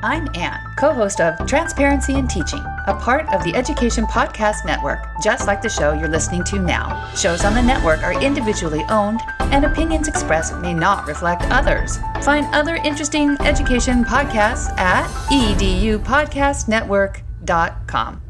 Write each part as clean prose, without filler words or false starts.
I'm Anne, co host of Transparency in Teaching, a part of the Education Podcast Network, just like the show you're listening to now. Shows on the network are individually owned, and opinions expressed may not reflect others. Find other interesting education podcasts at edupodcastnetwork.com.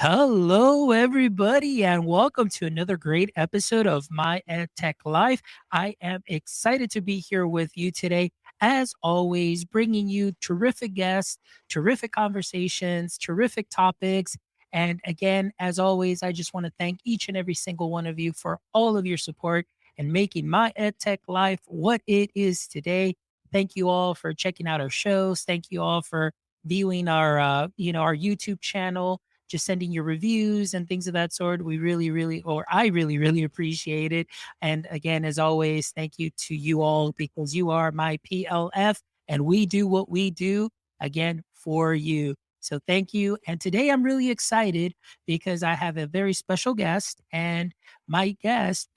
Hello, everybody, and welcome to another great episode of My EdTech Life. I am excited to be here with you today, as always, bringing you terrific guests, terrific conversations, terrific topics. And again, as always, I just want to thank each and every single one of you for all of your support and making My EdTech Life what it is today. Thank you all for checking out our shows. Thank you all for viewing our YouTube channel, just sending your reviews and things of that sort. We I really appreciate it. And again, as always, thank you to you all because you are my PLF and we do what we do again for you. So thank you. And today I'm really excited because I have a very special guest, and my guest,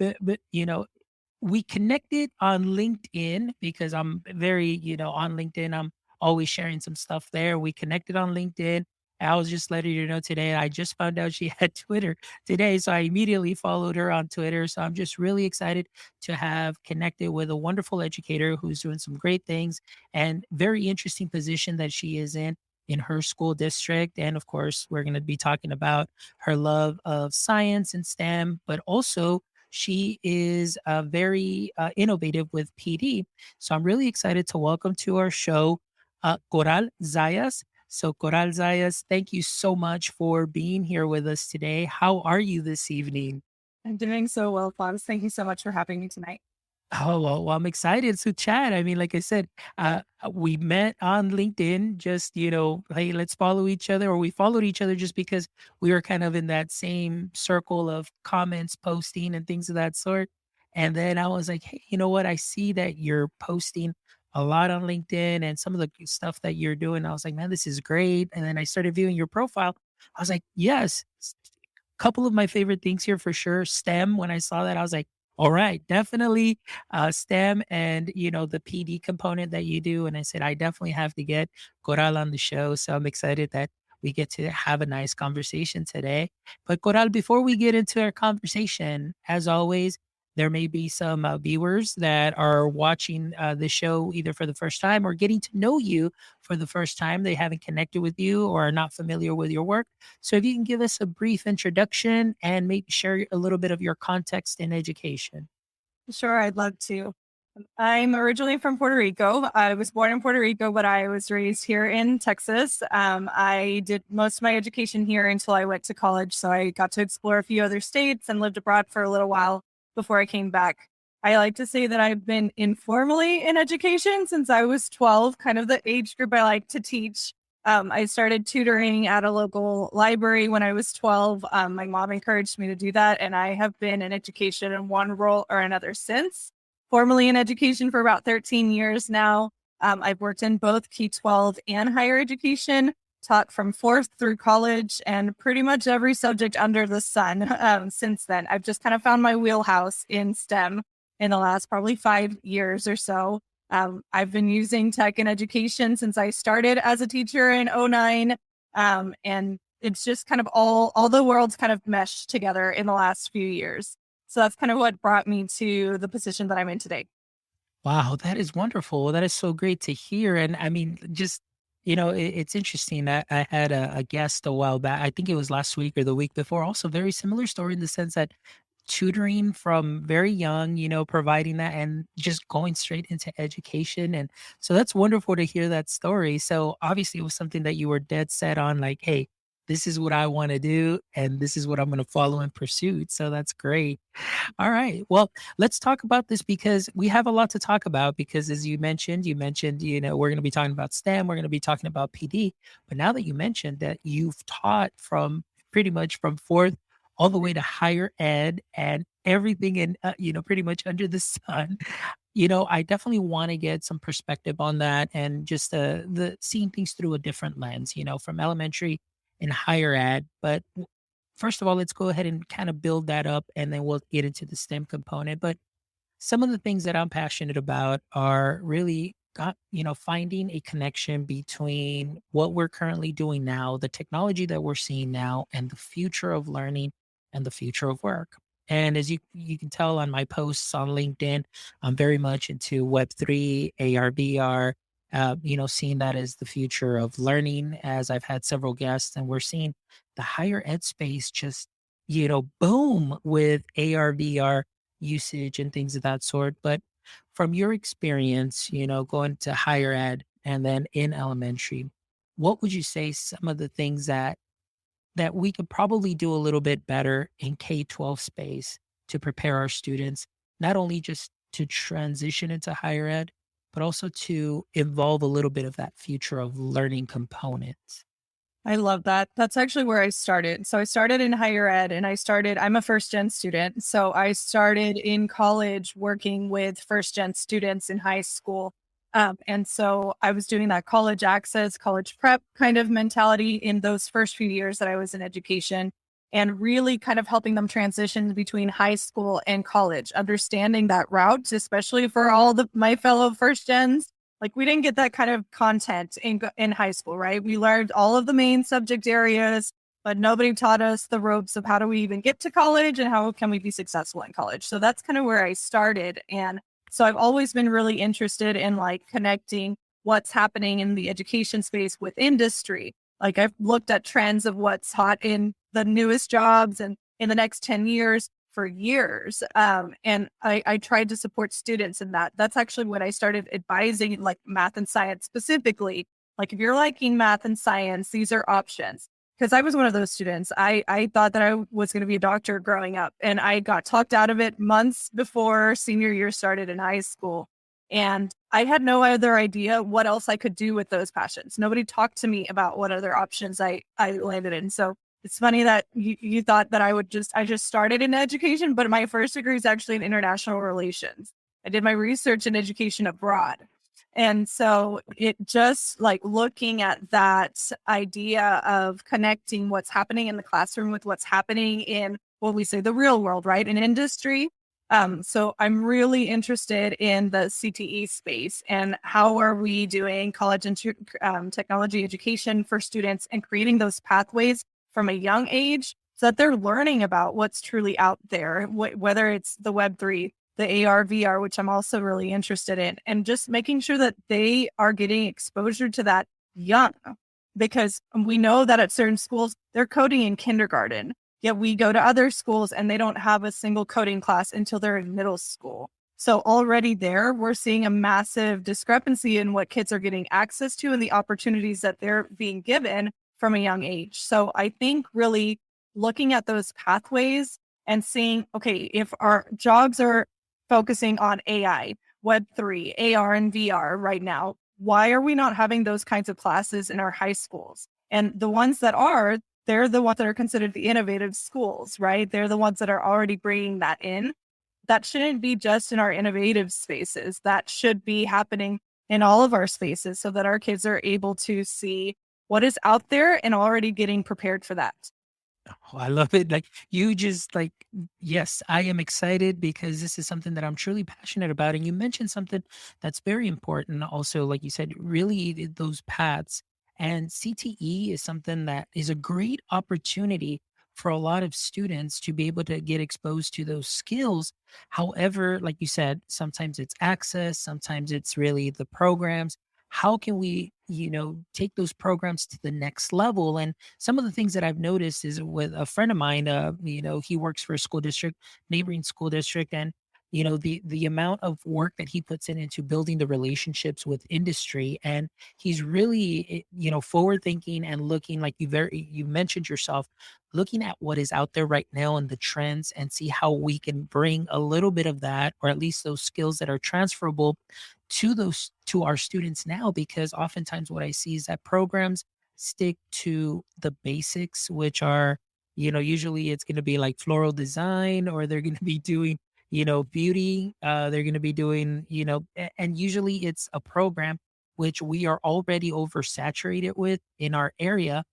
we connected on LinkedIn because I'm very, on LinkedIn. I'm always sharing some stuff there. We connected on LinkedIn. I was just letting you know today. I just found out she had Twitter today. So I immediately followed her on Twitter. So I'm just really excited to have connected with a wonderful educator who's doing some great things and very interesting position that she is in her school district. And of course, we're going to be talking about her love of science and STEM, but also she is very innovative with PD. So I'm really excited to welcome to our show Coral Zayas. So, Coral Zayas, thank you so much for being here with us today. How are you this evening? I'm doing so well, Fonz. Thank you so much for having me tonight. Oh, well, I'm excited to chat. I mean, like I said, we met on LinkedIn, just, hey, let's follow each other, or we followed each other just because we were kind of in that same circle of comments, posting, and things of that sort. And then I was like, hey, you know what? I see that you're posting a lot on LinkedIn and some of the stuff that you're doing. I was like, man, this is great. And then I started viewing your profile. I was like, yes, couple of my favorite things here for sure. STEM, when I saw that, I was like, all right, definitely STEM and, the PD component that you do. And I said, I definitely have to get Coral on the show. So I'm excited that we get to have a nice conversation today. But Coral, before we get into our conversation, as always, there may be some viewers that are watching the show either for the first time or getting to know you for the first time. They haven't connected with you or are not familiar with your work. So if you can give us a brief introduction and maybe share a little bit of your context in education. Sure, I'd love to. I'm originally from Puerto Rico. I was born in Puerto Rico, but I was raised here in Texas. I did most of my education here until I went to college. So I got to explore a few other states and lived abroad for a little while before I came back. I like to say that I've been informally in education since I was 12, kind of the age group I like to teach. I started tutoring at a local library when I was 12. My mom encouraged me to do that, and I have been in education in one role or another since. Formally in education for about 13 years now. I've worked in both K-12 and higher education, taught from fourth through college, and pretty much every subject under the sun since then. I've just kind of found my wheelhouse in STEM in the last probably 5 years or so. I've been using tech in education since I started as a teacher in 2009. And it's just kind of all the worlds kind of meshed together in the last few years. So that's kind of what brought me to the position that I'm in today. Wow, that is wonderful. That is so great to hear. And I mean, just, it's interesting that I had a guest a while back. I think it was last week or the week before. Also, very similar story in the sense that tutoring from very young, providing that and just going straight into education. And so that's wonderful to hear that story. So obviously, it was something that you were dead set on, like, hey, this is what I want to do, and this is what I'm going to follow and pursue. So that's great. All right. Well, let's talk about this because we have a lot to talk about because as you mentioned, we're going to be talking about STEM, we're going to be talking about PD. But now that you mentioned that you've taught from pretty much from fourth all the way to higher ed and everything in, pretty much under the sun. I definitely want to get some perspective on that and just the seeing things through a different lens, from elementary and higher ed. But first of all, let's go ahead and kind of build that up and then we'll get into the STEM component. But some of the things that I'm passionate about are really finding a connection between what we're currently doing now, the technology that we're seeing now, and the future of learning and the future of work. And as you can tell on my posts on LinkedIn, I'm very much into Web3, AR, VR, seeing that as the future of learning, as I've had several guests, and we're seeing the higher ed space just, boom with AR, VR usage and things of that sort. But from your experience, going to higher ed and then in elementary, what would you say some of the things that we could probably do a little bit better in K-12 space to prepare our students, not only just to transition into higher ed, but also to involve a little bit of that future of learning components? I love that. That's actually where I started. So I started in higher ed and I'm a first gen student. So I started in college working with first gen students in high school. And so I was doing that college access, college prep kind of mentality in those first few years that I was in education and really kind of helping them transition between high school and college, understanding that route, especially for all my fellow first gens. Like we didn't get that kind of content in high school, right? We learned all of the main subject areas, but nobody taught us the ropes of how do we even get to college and how can we be successful in college. So that's kind of where I started. And so I've always been really interested in like connecting what's happening in the education space with industry. Like I've looked at trends of what's hot in the newest jobs and in the next 10 years for years. And I tried to support students in that. That's actually when I started advising like math and science specifically. Like if you're liking math and science, these are options. Because I was one of those students. I thought that I was going to be a doctor growing up and I got talked out of it months before senior year started in high school. And I had no other idea what else I could do with those passions. Nobody talked to me about what other options I landed in. So it's funny that you thought that I just started in education, but my first degree is actually in international relations. I did my research in education abroad. And so it just like looking at that idea of connecting what's happening in the classroom with what's happening in what we say the real world, right? In industry. So I'm really interested in the CTE space and how are we doing college and technology education for students and creating those pathways from a young age so that they're learning about what's truly out there, whether it's the Web3, the AR, VR, which I'm also really interested in, and just making sure that they are getting exposure to that young. Because we know that at certain schools, they're coding in kindergarten, yet we go to other schools and they don't have a single coding class until they're in middle school. So already there, we're seeing a massive discrepancy in what kids are getting access to and the opportunities that they're being given from a young age. So I think really looking at those pathways and seeing, okay, if our jobs are focusing on AI, Web3, AR, and VR right now, why are we not having those kinds of classes in our high schools? And the ones that are, they're the ones that are considered the innovative schools, right? They're the ones that are already bringing that in. That shouldn't be just in our innovative spaces. That should be happening in all of our spaces so that our kids are able to see what is out there and already getting prepared for that. Oh, I love it. Like you just like, yes, I am excited because this is something that I'm truly passionate about. And you mentioned something that's very important. Also, like you said, really those paths and CTE is something that is a great opportunity for a lot of students to be able to get exposed to those skills. However, like you said, sometimes it's access, sometimes it's really the programs. How can we, take those programs to the next level? And some of the things that I've noticed is with a friend of mine, he works for a school district, neighboring school district, and the amount of work that he puts into building the relationships with industry, and he's really forward thinking and looking like you mentioned yourself, looking at what is out there right now and the trends and see how we can bring a little bit of that or at least those skills that are transferable to our students now, because oftentimes what I see is that programs stick to the basics, which are, usually it's going to be like floral design, or they're going to be doing, beauty. They're going to be doing, and usually it's a program which we are already oversaturated with in our area,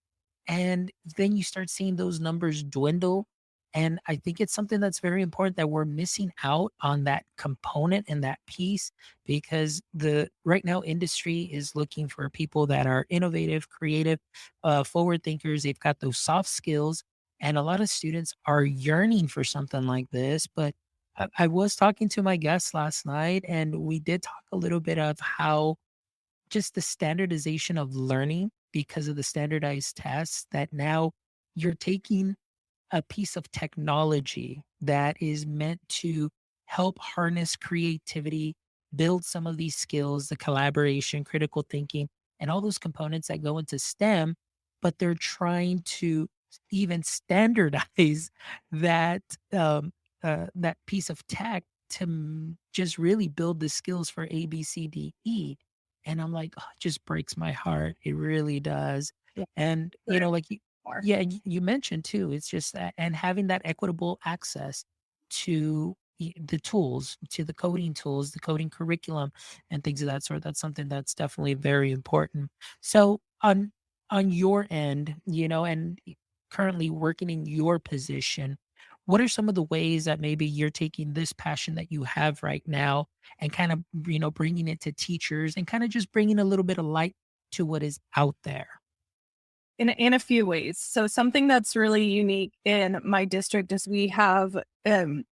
and then you start seeing those numbers dwindle. And I think it's something that's very important that we're missing out on that component and that piece, because the right now industry is looking for people that are innovative, creative, forward thinkers. They've got those soft skills. And a lot of students are yearning for something like this. But I was talking to my guests last night, and we did talk a little bit of how just the standardization of learning because of the standardized tests, that now you're taking a piece of technology that is meant to help harness creativity, build some of these skills, the collaboration, critical thinking, and all those components that go into STEM, but they're trying to even standardize that that piece of tech to just really build the skills for A, B, C, D, E. And I'm like, "Oh, it just breaks my heart. It really does." Yeah. And, Sure. like More. yeah, you mentioned too, it's just that, and having that equitable access to the tools, to the coding tools, the coding curriculum, and things of that sort. That's something that's definitely very important. So on your end, and currently working in your position, what are some of the ways that maybe you're taking this passion that you have right now and kind of bringing it to teachers and kind of just bringing a little bit of light to what is out there? In a few ways. So something that's really unique in my district is we have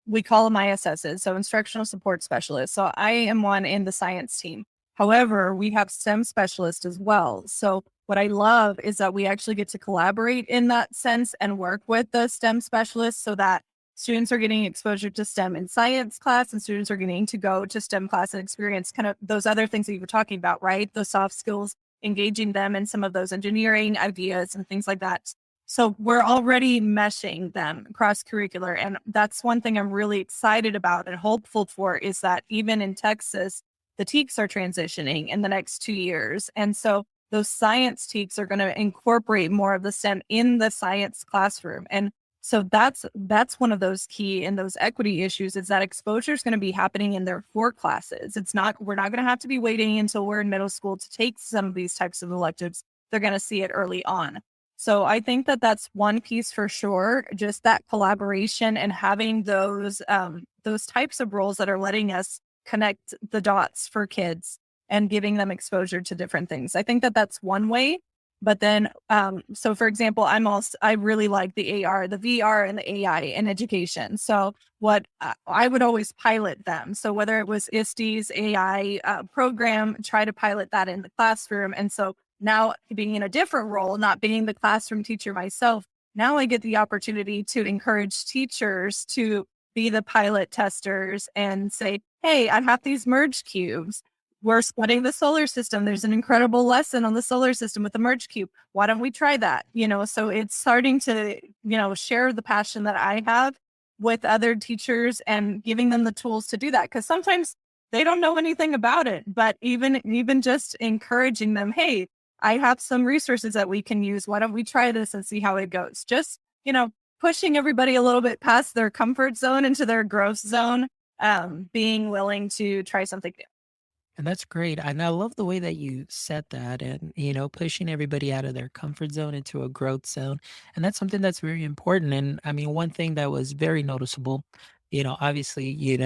we call them ISSs, so instructional support specialists. So I am one in the science team. However, we have STEM specialists as well. So what I love is that we actually get to collaborate in that sense and work with the STEM specialists so that students are getting exposure to STEM in science class and students are getting to go to STEM class and experience kind of those other things that you were talking about, right? Those soft skills, engaging them in some of those engineering ideas and things like that. So we're already meshing them cross curricular. And that's one thing I'm really excited about and hopeful for is that even in Texas, the TEKs are transitioning in the next 2 years. And so those science TEKs are going to incorporate more of the STEM in the science classroom. And so that's one of those key and those equity issues is that exposure is going to be happening in their core classes. We're not going to have to be waiting until we're in middle school to take some of these types of electives. They're going to see it early on. So I think that that's one piece for sure. Just that collaboration and having those types of roles that are letting us connect the dots for kids and giving them exposure to different things. I think that that's one way. But then, so for example, I really like the AR, the VR, and the AI in education. So what I would always pilot them. So whether it was ISTE's AI program, try to pilot that in the classroom. And so now being in a different role, not being the classroom teacher myself, now I get the opportunity to encourage teachers to be the pilot testers and say, hey, I have these merge cubes. We're studying the solar system. There's an incredible lesson on the solar system with the merge cube. Why don't we try that? So it's starting to, share the passion that I have with other teachers and giving them the tools to do that. Cause sometimes they don't know anything about it, but even just encouraging them, hey, I have some resources that we can use. Why don't we try this and see how it goes? Just, pushing everybody a little bit past their comfort zone into their growth zone, being willing to try something new. And that's great. And I love the way that you said that, and, pushing everybody out of their comfort zone into a growth zone. And that's something that's very important. And I mean, one thing that was very noticeable, obviously,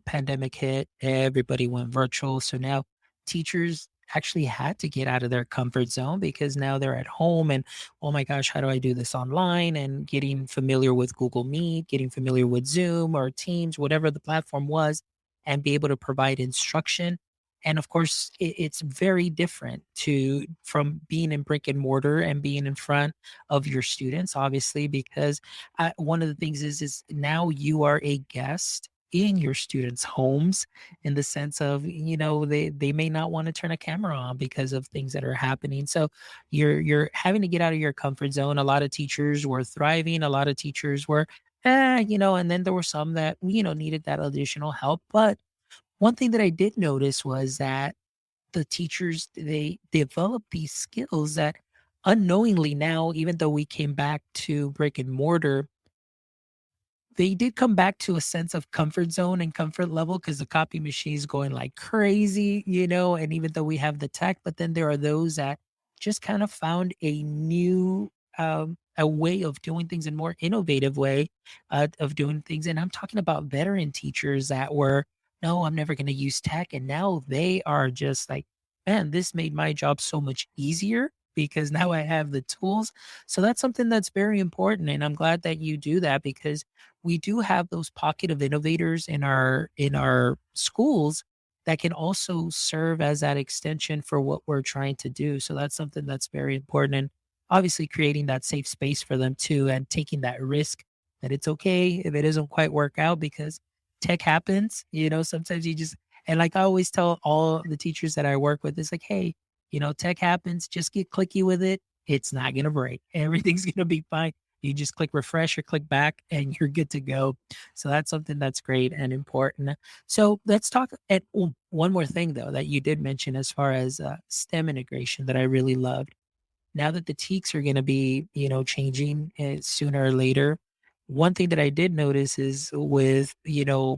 pandemic hit, everybody went virtual. So now teachers actually had to get out of their comfort zone because now they're at home and, oh my gosh, how do I do this online? And getting familiar with Google Meet, getting familiar with Zoom or Teams, whatever the platform was, and be able to provide instruction. And of course, it's very different to from being in brick and mortar and being in front of your students, obviously, because one of the things is now you are a guest in your students' homes, in the sense of, they may not want to turn a camera on because of things that are happening. So you're having to get out of your comfort zone. A lot of teachers were thriving, a lot of teachers were and then there were some that needed that additional help. But one thing that I did notice was that the teachers, they develop these skills that unknowingly now, even though we came back to brick and mortar, they did come back to a sense of comfort zone and comfort level because the copy machine is going like crazy, and even though we have the tech, but then there are those that just kind of found a new a way of doing things, a more innovative way of doing things. And I'm talking about veteran teachers that were, no, I'm never going to use tech. And now they are just like, man, this made my job so much easier because now I have the tools. So that's something that's very important. And I'm glad that you do that because we do have those pocket of innovators in our schools that can also serve as that extension for what we're trying to do. So that's something that's very important. And obviously creating that safe space for them too and taking that risk that it's okay if it doesn't quite work out because tech happens. Sometimes you just, and like I always tell all the teachers that I work with, it's like, hey, tech happens, just get clicky with it. It's not going to break. Everything's going to be fine. You just click refresh or click back and you're good to go. So that's something that's great and important. So let's talk at one more thing though that you did mention as far as STEM integration that I really loved. Now that the teaks are going to be, changing sooner or later, one thing that I did notice is with,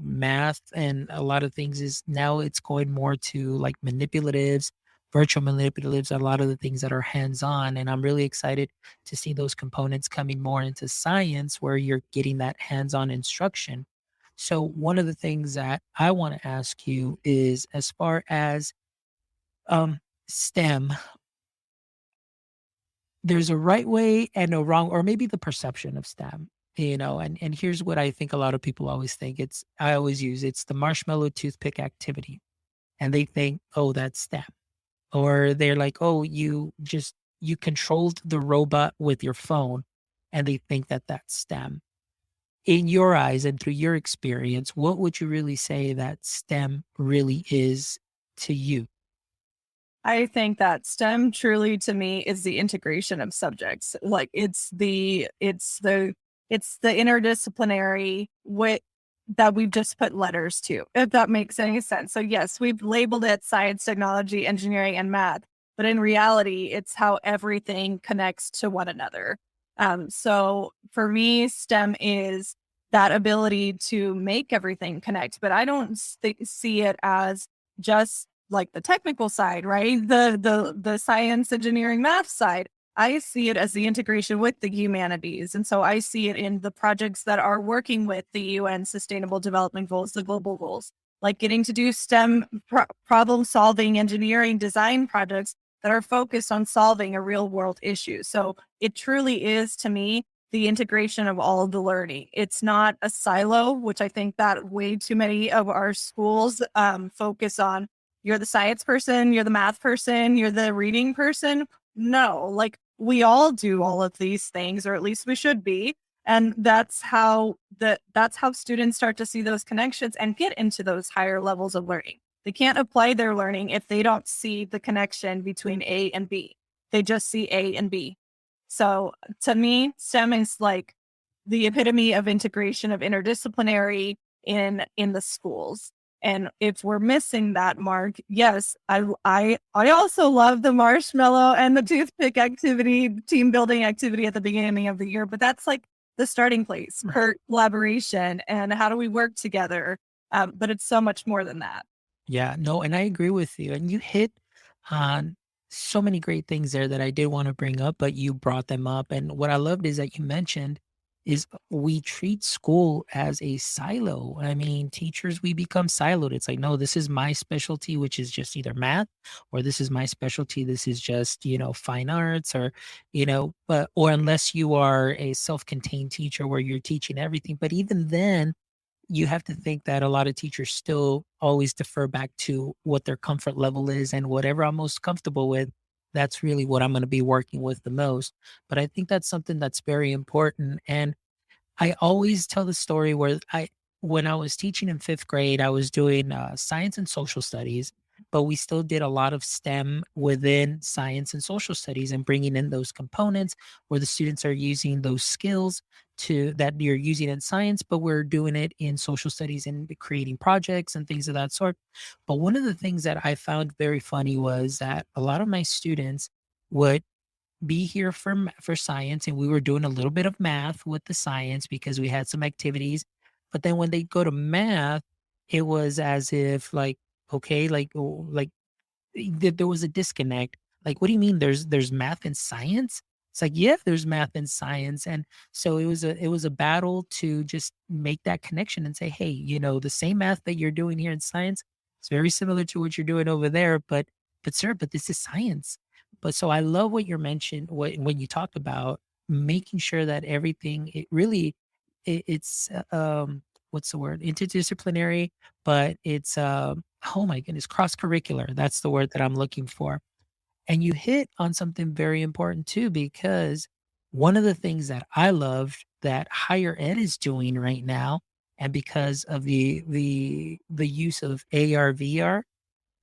math and a lot of things is now it's going more to like manipulatives, virtual manipulatives, a lot of the things that are hands on. And I'm really excited to see those components coming more into science where you're getting that hands on instruction. So, one of the things that I want to ask you is as far as um, STEM, there's a right way and a wrong, or maybe the perception of STEM, and here's what I think a lot of people always think. I always use it's the marshmallow toothpick activity. And they think, oh, that's STEM. Or they're like, oh, you controlled the robot with your phone, and they think that that's STEM. In your eyes and through your experience, what would you really say that STEM really is to you? I think that STEM truly to me is the integration of subjects. Like it's the interdisciplinary wit that we've just put letters to, if that makes any sense. So yes, we've labeled it science, technology, engineering, and math, but in reality, it's how everything connects to one another. So for me, STEM is that ability to make everything connect, but I don't see it as just like the technical side, right? The science, engineering, math side. I see it as the integration with the humanities. And so I see it in the projects that are working with the UN Sustainable Development Goals, the global goals, like getting to do STEM problem solving, engineering, design projects that are focused on solving a real world issue. So it truly is to me the integration of all of the learning. It's not a silo, which I think that way too many of our schools focus on. You're the science person, you're the math person, you're the reading person. No, like we all do all of these things, or at least we should be. And that's how students start to see those connections and get into those higher levels of learning. They can't apply their learning if they don't see the connection between A and B. They just see A and B. So to me, STEM is like the epitome of integration of interdisciplinary in the schools. And if we're missing that mark, yes, I also love the marshmallow and the toothpick activity, team building activity at the beginning of the year, but that's like the starting place for collaboration and how do we work together. But it's so much more than that. Yeah, no, and I agree with you. And you hit on so many great things there that I did want to bring up, but you brought them up. And what I loved is that you mentioned is we treat school as a silo. I mean, teachers, we become siloed. It's like, no, this is my specialty, which is just either math, or this is my specialty. This is just, fine arts or, but, or unless you are a self-contained teacher where you're teaching everything. But even then, you have to think that a lot of teachers still always defer back to what their comfort level is and whatever I'm most comfortable with. That's really what I'm going to be working with the most. But I think that's something that's very important. And I always tell the story where when I was teaching in fifth grade, I was doing science and social studies, but we still did a lot of STEM within science and social studies and bringing in those components where the students are using those skills to that you're using in science, but we're doing it in social studies and creating projects and things of that sort. But one of the things that I found very funny was that a lot of my students would be here for science, and we were doing a little bit of math with the science because we had some activities. But then when they go to math, it was as if like, okay, like, like there was a disconnect. Like, what do you mean there's math and science? It's like, yeah, there's math and science. And so it was a battle to just make that connection and say, hey, the same math that you're doing here in science, it's very similar to what you're doing over there, but sir, but this is science. But so I love what you're mentioned when you talked about making sure that everything, it really, it's what's the word, interdisciplinary, but it's oh my goodness, cross curricular. That's the word that I'm looking for. And you hit on something very important too, because one of the things that I loved that higher ed is doing right now, and because of the use of AR VR,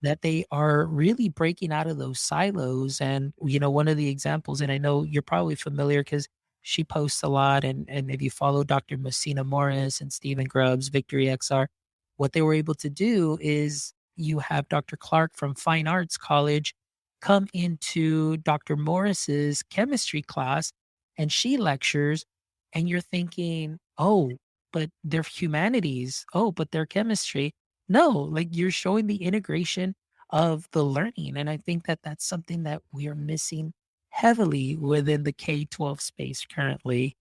that they are really breaking out of those silos. And, one of the examples, and I know you're probably familiar because she posts a lot, and if you follow Dr. Messina Morris and Stephen Grubbs, Victory XR, what they were able to do is you have Dr. Clark from Fine Arts College come into Dr. Morris's chemistry class, and she lectures, and you're thinking, oh, but they're humanities. Oh, but they're chemistry. No, like, you're showing the integration of the learning, and I think that that's something that we are missing heavily within the K-12 space currently.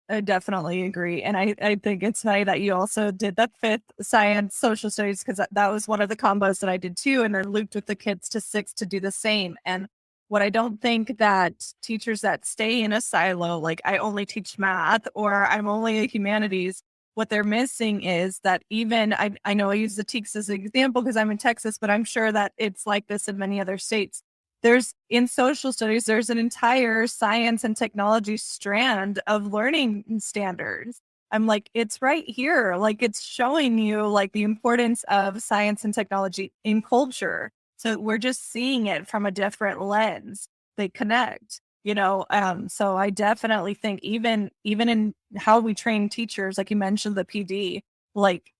I definitely agree. And I think it's funny that you also did that fifth science social studies because that was one of the combos that I did too. And then looped with the kids to six to do the same. And what I don't think that teachers that stay in a silo, like I only teach math or I'm only a humanities, what they're missing is that even I know I use the TEKS as an example because I'm in Texas, but I'm sure that it's like this in many other states. There's in social studies, there's an entire science and technology strand of learning standards. I'm like, it's right here. Like it's showing you like the importance of science and technology in culture. So we're just seeing it from a different lens. They connect, so I definitely think even in how we train teachers, like you mentioned, the PD, like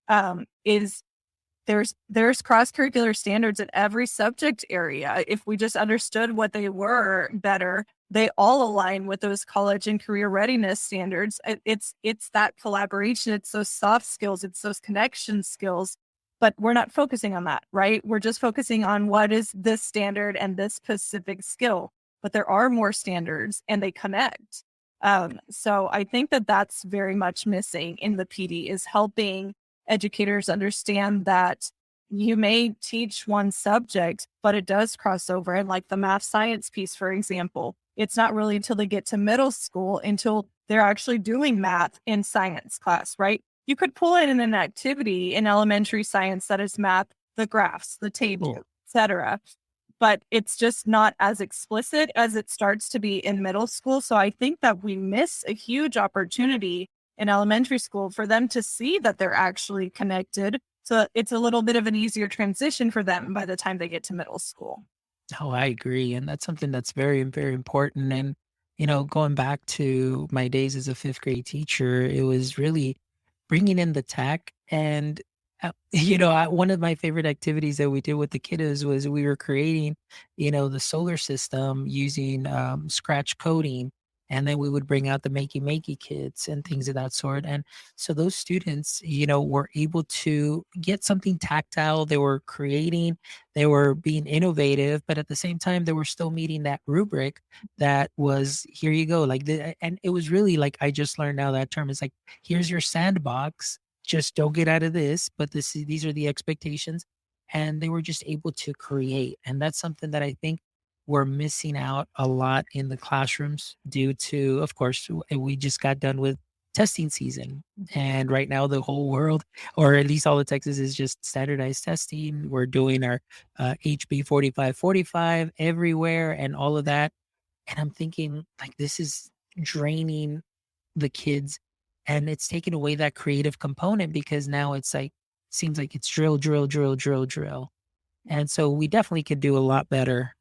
is there's cross-curricular standards in every subject area. If we just understood what they were better, they all align with those college and career readiness standards. It's that collaboration, it's those soft skills, it's those connection skills, but we're not focusing on that, right? We're just focusing on what is this standard and this specific skill, but there are more standards and they connect. So I think that that's very much missing in the PD is helping educators understand that you may teach one subject, but it does cross over. And like the math science piece, for example, it's not really until they get to middle school until they're actually doing math in science class, right? You could pull it in an activity in elementary science that is math, the graphs, the table, etc. But it's just not as explicit as it starts to be in middle school. So I think that we miss a huge opportunity in elementary school for them to see that they're actually connected. So it's a little bit of an easier transition for them by the time they get to middle school. Oh, I agree. And that's something that's very, very important. And, going back to my days as a fifth grade teacher, it was really bringing in the tech. And, one of my favorite activities that we did with the kiddos was we were creating, the solar system using scratch coding. And then we would bring out the makey kits and things of that sort. And so those students, were able to get something tactile. They were creating, they were being innovative, but at the same time, they were still meeting that rubric that was, here you go. And it was really like, I just learned now that term is like, here's your sandbox. Just don't get out of this, but these are the expectations. And they were just able to create. And that's something that I think we're missing out a lot in the classrooms due to, of course, we just got done with testing season. And right now, the whole world, or at least all of Texas, is just standardized testing. We're doing our HB 4545 everywhere and all of that. And I'm thinking, like, this is draining the kids, and it's taking away that creative component because now it's like, seems like it's drill, drill, drill, drill, drill. And so we definitely could do a lot better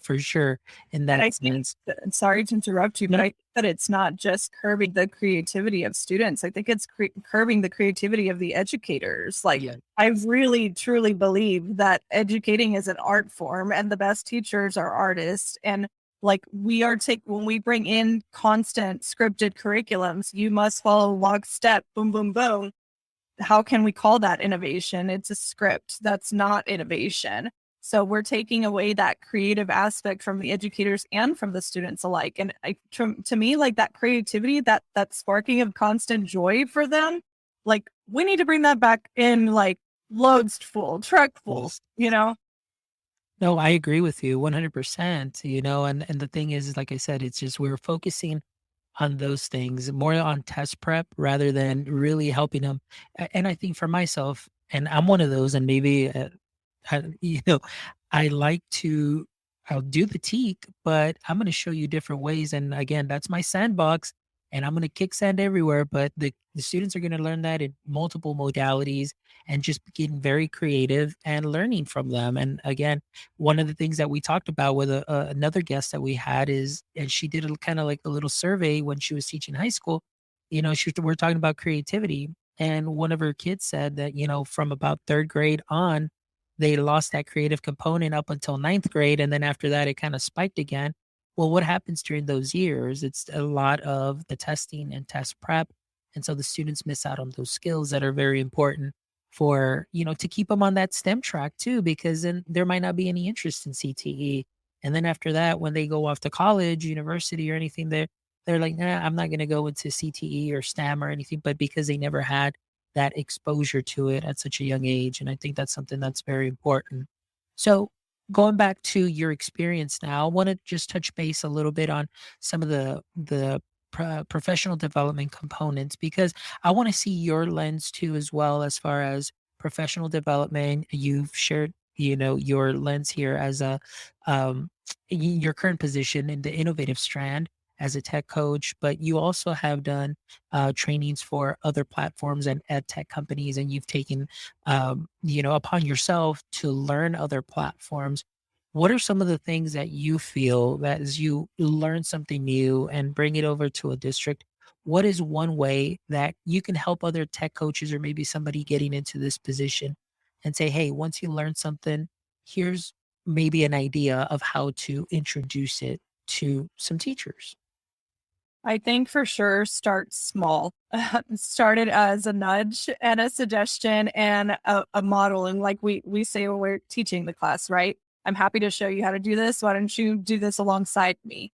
for sure in And I that think, sense. sorry to interrupt you, but I think that it's not just curbing the creativity of students. I think it's curbing the creativity of the educators. Like, Yeah. I really, truly believe that educating is an art form and the best teachers are artists. And Like when we bring in constant scripted curriculums, you must follow lockstep, boom, boom, boom. How can we call that innovation? It's a script. That's not innovation. So we're taking away that creative aspect from the educators and from the students alike. And to me, like that creativity, that sparking of constant joy for them, like we need to bring that back in, like loads full, truck full, Yes. you know? No, I agree with you 100%, and the thing is, like I said, it's just we're focusing on those things, more on test prep rather than really helping them. And I think for myself, and I'm one of those, and maybe I, I like to, I'll do the teak, but I'm going to show you different ways. And again, that's my sandbox, and I'm going to kick sand everywhere. But the students are going to learn that in multiple modalities and just getting very creative and learning from them. And again, one of the things that we talked about with another guest that we had is, and she did a kind of like a little survey when she was teaching high school. We're talking about creativity, and one of her kids said that from about third grade on, they lost that creative component up until ninth grade, and then after that, it kind of spiked again. Well, what happens during those years? It's a lot of the testing and test prep, and so the students miss out on those skills that are very important for to keep them on that STEM track too, because then there might not be any interest in CTE. And then after that, when they go off to college, university, or anything, they're like, nah, I'm not going to go into CTE or STEM or anything, but because they never had that exposure to it at such a young age. And I think that's something that's very important. So going back to your experience now, I want to just touch base a little bit on some of the professional development components, because I want to see your lens too, as well, as far as professional development. You've shared, your lens here as um, your current position in the innovative strand as a tech coach, but you also have done trainings for other platforms and ed tech companies, and you've taken, upon yourself to learn other platforms. What are some of the things that you feel that as you learn something new and bring it over to a district, what is one way that you can help other tech coaches or maybe somebody getting into this position and say, hey, once you learn something, here's maybe an idea of how to introduce it to some teachers? I think for sure start small. Start it as a nudge and a suggestion and a model. And like we say when we're teaching the class, right? I'm happy to show you how to do this. Why don't you do this alongside me?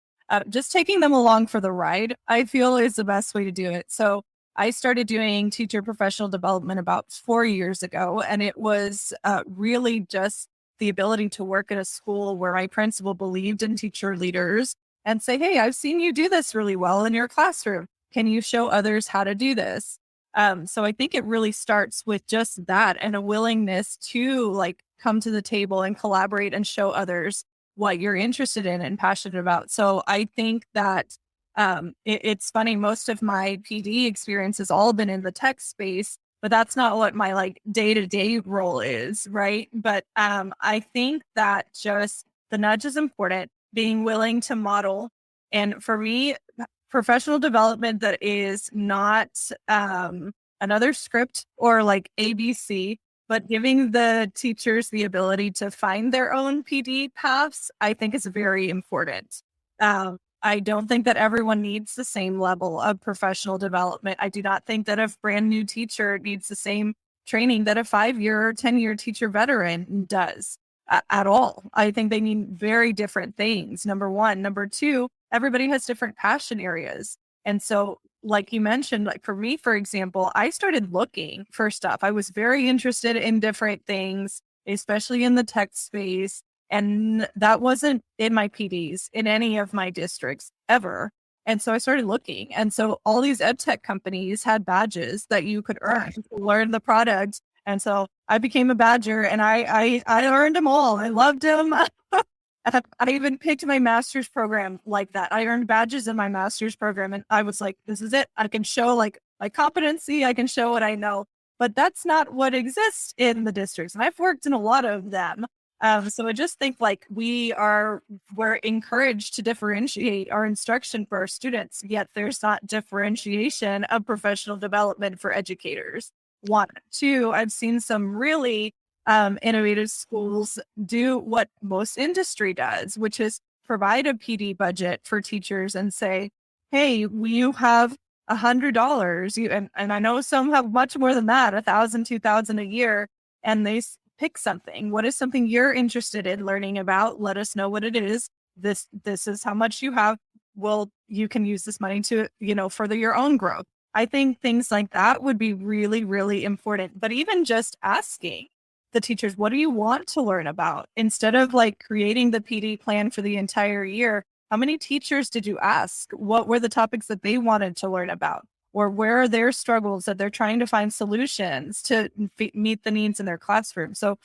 Just taking them along for the ride, I feel, is the best way to do it. So I started doing teacher professional development about 4 years ago, and it was really just the ability to work at a school where my principal believed in teacher leaders and say, hey, I've seen you do this really well in your classroom. Can you show others how to do this? So I think it really starts with just that and a willingness to like come to the table and collaborate and show others what you're interested in and passionate about. So I think that it's funny. Most of my PD experience has all been in the tech space, but that's not what my like day-to-day role is. Right. But I think that just the nudge is important, being willing to model. And for me, professional development that is not another script or like ABC, but giving the teachers the ability to find their own PD paths, I think is very important. I don't think that everyone needs the same level of professional development. I do not think that a brand new teacher needs the same training that a 5-year or 10-year teacher veteran does at all. I think they need very different things. Number one. Number two, everybody has different passion areas. And so, like you mentioned, like for me, for example, I started looking for stuff. I was very interested in different things, especially in the tech space. And that wasn't in my PDs in any of my districts ever. And so I started looking. And so all these ed tech companies had badges that you could earn to learn the product. And so I became a badger and I earned them all. I loved them. I even picked my master's program like that. I earned badges in my master's program and I was like, this is it. I can show like my competency. I can show what I know, but that's not what exists in the districts. And I've worked in a lot of them. So I just think like we're encouraged to differentiate our instruction for our students, yet there's not differentiation of professional development for educators. One, two, I've seen some really innovative schools do what most industry does, which is provide a PD budget for teachers and say, hey, you have $100. And I know some have much more than that, 1,000, 2,000 a year, and they pick something. What is something you're interested in learning about? Let us know what it is. This is how much you have. Well, you can use this money to, further your own growth. I think things like that would be really, really important. But even just asking the teachers, what do you want to learn about? Instead of like creating the PD plan for the entire year, how many teachers did you ask? What were the topics that they wanted to learn about? Or where are their struggles that they're trying to find solutions to meet the needs in their classroom? So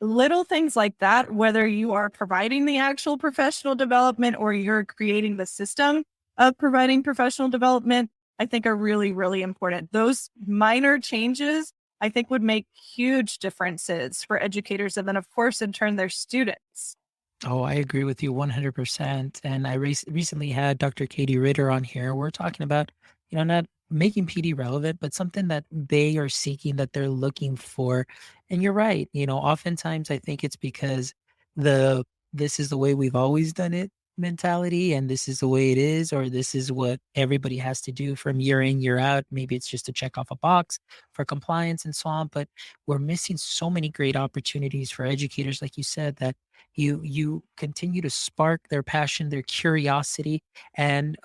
little things like that, whether you are providing the actual professional development or you're creating the system of providing professional development, I think are really, really important. Those minor changes, I think, would make huge differences for educators. And then, of course, in turn, their students. Oh, I agree with you 100%. And I recently had Dr. Katie Ritter on here. We're talking about, not making PD relevant, but something that they are seeking, that they're looking for. And you're right. Oftentimes I think it's because the this is the way we've always done it mentality, and this is the way it is, or this is what everybody has to do from year in, year out. Maybe it's just to check off a box for compliance and so on. But we're missing so many great opportunities for educators, like you said, that you continue to spark their passion, their curiosity, and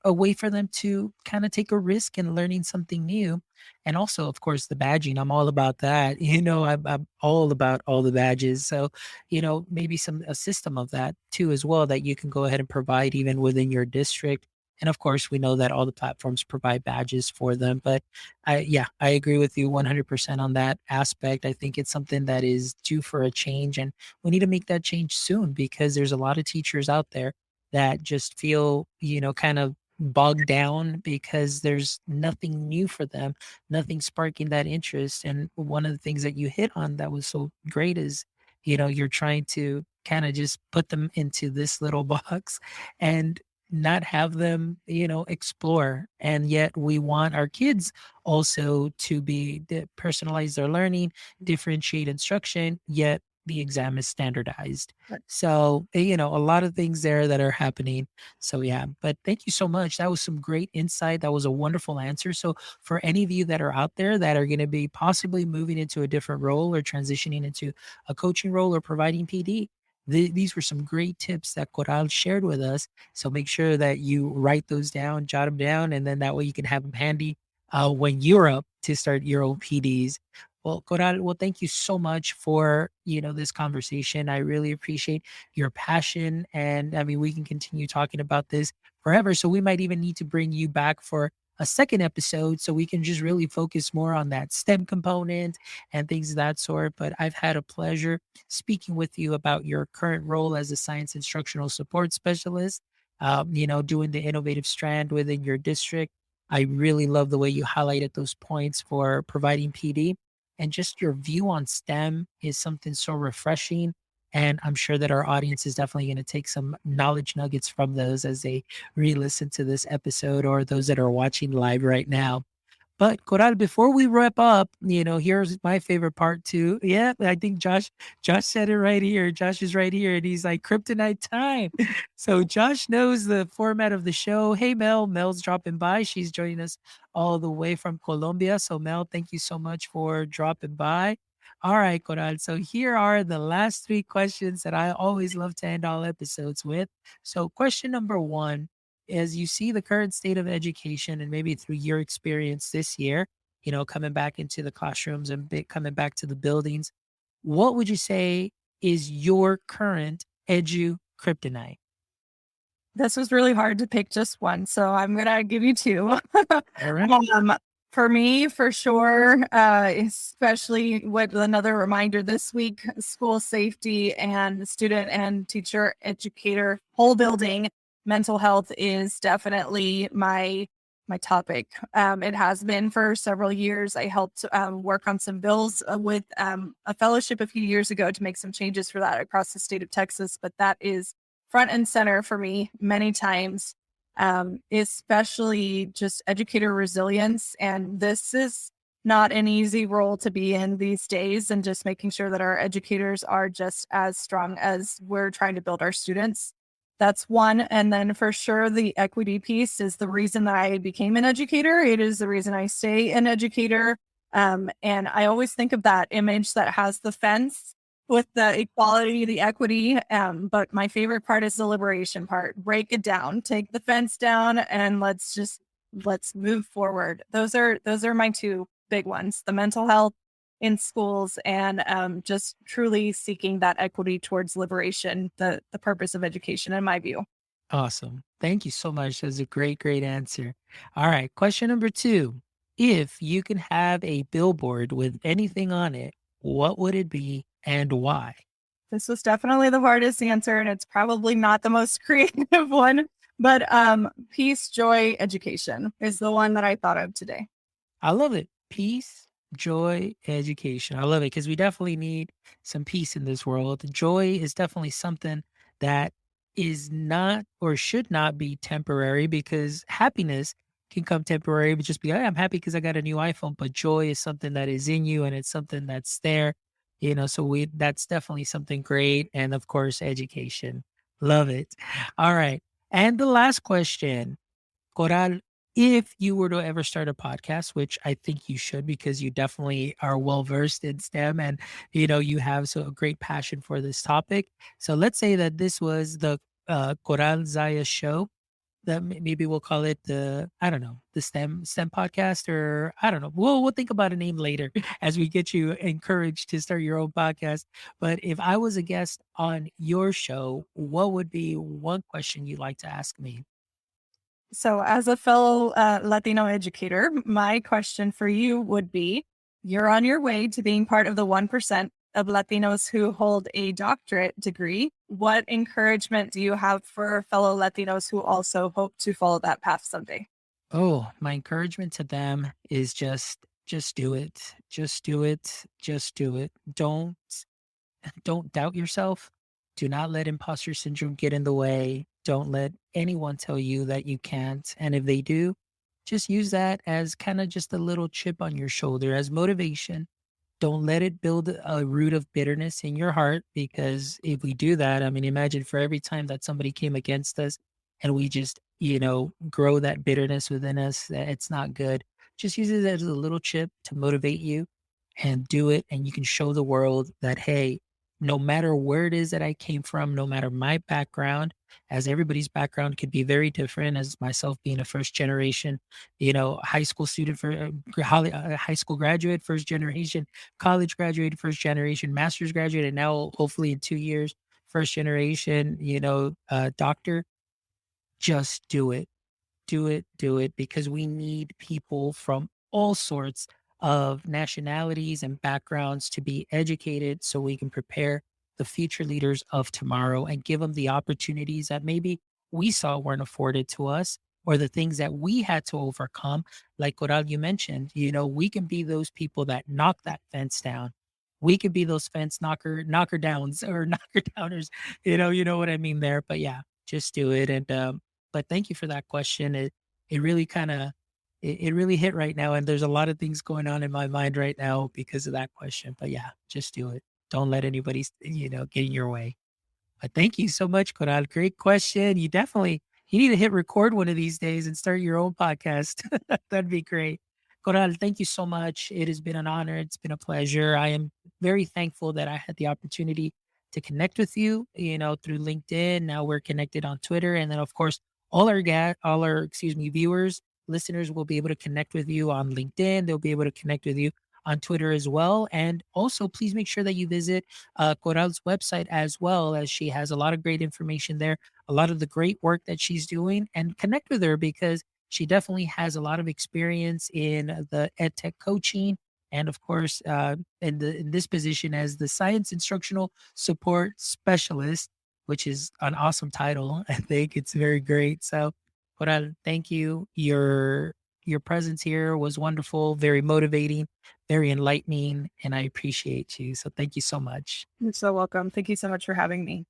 a way for them to kind of take a risk in learning something new. And also, of course, the badging. I'm all about that. I'm all about all the badges. So maybe a system of that too as well, that you can go ahead and provide even within your district. And of course, we know that all the platforms provide badges for them. But I agree with you 100% on that aspect. I think it's something that is due for a change, and we need to make that change soon, because there's a lot of teachers out there that just feel, kind of bogged down because there's nothing new for them, nothing sparking that interest. And one of the things that you hit on that was so great is, you're trying to kind of just put them into this little box and not have them, explore. And yet we want our kids also to be personalize their learning, differentiate instruction, yet the exam is standardized. Right. So, a lot of things there that are happening. So, yeah, but thank you so much. That was some great insight. That was a wonderful answer. So, for any of you that are out there that are going to be possibly moving into a different role or transitioning into a coaching role or providing PD, these were some great tips that Coral shared with us. So, make sure that you write those down, jot them down, and then that way you can have them handy when you're up to start your own PDs. Well, Coral, thank you so much for, this conversation. I really appreciate your passion. And I mean, we can continue talking about this forever. So we might even need to bring you back for a second episode so we can just really focus more on that STEM component and things of that sort. But I've had a pleasure speaking with you about your current role as a science instructional support specialist, doing the innovative strand within your district. I really love the way you highlighted those points for providing PD, and just your view on STEM is something so refreshing. And I'm sure that our audience is definitely going to take some knowledge nuggets from those as they re listen to this episode, or those that are watching live right now. But Coral, before we wrap up, here's my favorite part too. Yeah, I think Josh said it right here. Josh is right here, and he's like, kryptonite time. So Josh knows the format of the show. Hey, Mel's dropping by. She's joining us all the way from Colombia. So Mel, thank you so much for dropping by. All right, Coral. So here are the last three questions that I always love to end all episodes with. So question number one: as you see the current state of education, and maybe through your experience this year, coming back into the classrooms and coming back to the buildings, what would you say is your current edu kryptonite? This was really hard to pick just one, so I'm gonna give you two. All right. For me, for sure, especially with another reminder this week, school safety and student and teacher educator whole building mental health is definitely my topic. It has been for several years. I helped work on some bills with a fellowship a few years ago to make some changes for that across the state of Texas, but that is front and center for me many times, especially just educator resilience. And this is not an easy role to be in these days, and just making sure that our educators are just as strong as we're trying to build our students. That's one. And then for sure, the equity piece is the reason that I became an educator. It is the reason I stay an educator. And I always think of that image that has the fence with the equality, the equity. But my favorite part is the liberation part. Break it down, take the fence down, and let's move forward. Those are my two big ones: the mental health in schools and just truly seeking that equity towards liberation, the purpose of education, in my view. Awesome. Thank you so much. That's a great, great answer. All right. Question number two. If you can have a billboard with anything on it, what would it be and why? This was definitely the hardest answer, and it's probably not the most creative one, but peace, joy, education is the one that I thought of today. I love it. Peace, joy, education. I love it because we definitely need some peace in this world. Joy is definitely something that is not or should not be temporary because happiness can come temporary, but just be, "Hey, I'm happy because I got a new iPhone." But joy is something that is in you and it's something that's there, so that's definitely something great. And of course, education. Love it. All right. And the last question. Coral, if you were to ever start a podcast, which I think you should because you definitely are well versed in STEM and you have a great passion for this topic. So let's say that this was the Coral Zayas show. That maybe we'll call it the I don't know the STEM podcast, or I don't know. We'll think about a name later as we get you encouraged to start your own podcast. But if I was a guest on your show, what would be one question you'd like to ask me? So, as a fellow Latino educator, my question for you would be: you're on your way to being part of the 1% of Latinos who hold a doctorate degree. What encouragement do you have for fellow Latinos who also hope to follow that path someday? Oh, my encouragement to them is just do it. Just do it. Just do it. Don't doubt yourself. Do not let imposter syndrome get in the way. Don't let anyone tell you that you can't. And if they do, just use that as kind of just a little chip on your shoulder as motivation. Don't let it build a root of bitterness in your heart, because if we do that, I mean, imagine for every time that somebody came against us and we just, grow that bitterness within us, that it's not good. Just use it as a little chip to motivate you and do it. And you can show the world that, hey, no matter where it is that I came from, no matter my background, as everybody's background could be very different, as myself being a first generation, high school student for high school graduate, first generation, college graduated, first generation, master's graduate, and now hopefully in 2 years, first generation, doctor. Just do it. Do it, because we need people from all sorts of nationalities and backgrounds to be educated so we can prepare the future leaders of tomorrow and give them the opportunities that maybe we saw weren't afforded to us, or the things that we had to overcome. Like Coral, you mentioned, we can be those people that knock that fence down. We could be those fence knocker downs or knocker downers. You know what I mean there. But yeah, just do it. And but thank you for that question. It really kind of it really hit right now, and there's a lot of things going on in my mind right now because of that question. But yeah, just do it. Don't let anybody get in your way. But thank you so much, Coral. Great question. You need to hit record one of these days and start your own podcast. That'd be great. Coral, thank you so much. It has been an honor. It's been a pleasure. I am very thankful that I had the opportunity to connect with you, through LinkedIn. Now we're connected on Twitter. And then of course, viewers, listeners will be able to connect with you on LinkedIn. They'll be able to connect with you on Twitter as well. And also, please make sure that you visit Coral's website as well, as she has a lot of great information there, a lot of the great work that she's doing, and connect with her because she definitely has a lot of experience in the ed tech coaching. And of course, in this position as the science instructional support specialist, which is an awesome title. I think it's very great. So, Coral, thank you. Your presence here was wonderful, very motivating, very enlightening, and I appreciate you. So thank you so much. You're so welcome. Thank you so much for having me.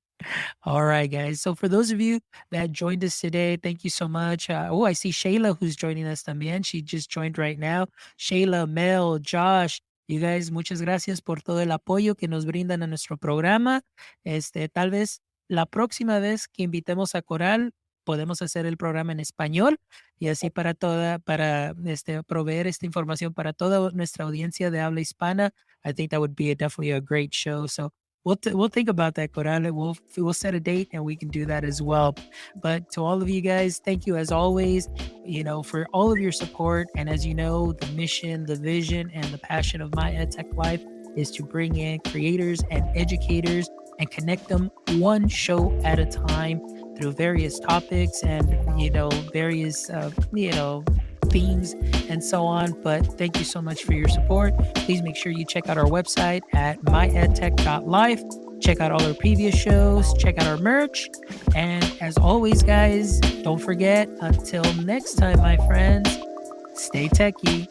All right, guys. So for those of you that joined us today, thank you so much. I see Shayla who's joining us también. She just joined right now. Shayla, Mel, Josh, you guys, muchas gracias por todo el apoyo que nos brindan a nuestro programa. Tal vez la próxima vez que invitemos a Coral, podemos hacer el programa en español y así para proveer esta información para toda nuestra audiencia de habla hispana. I think that would be definitely a great show. So we'll think about that, Coral. We'll set a date and we can do that as well. But to all of you guys, thank you as always, for all of your support. And as you know, the mission, the vision, and the passion of My EdTech Life is to bring in creators and educators and connect them one show at a time through various topics and various themes and so on. But thank you so much for your support. Please make sure you check out our website at myedtech.life. Check out all our previous shows, check out our merch, and as always, guys, don't forget, until next time, my friends, stay techie.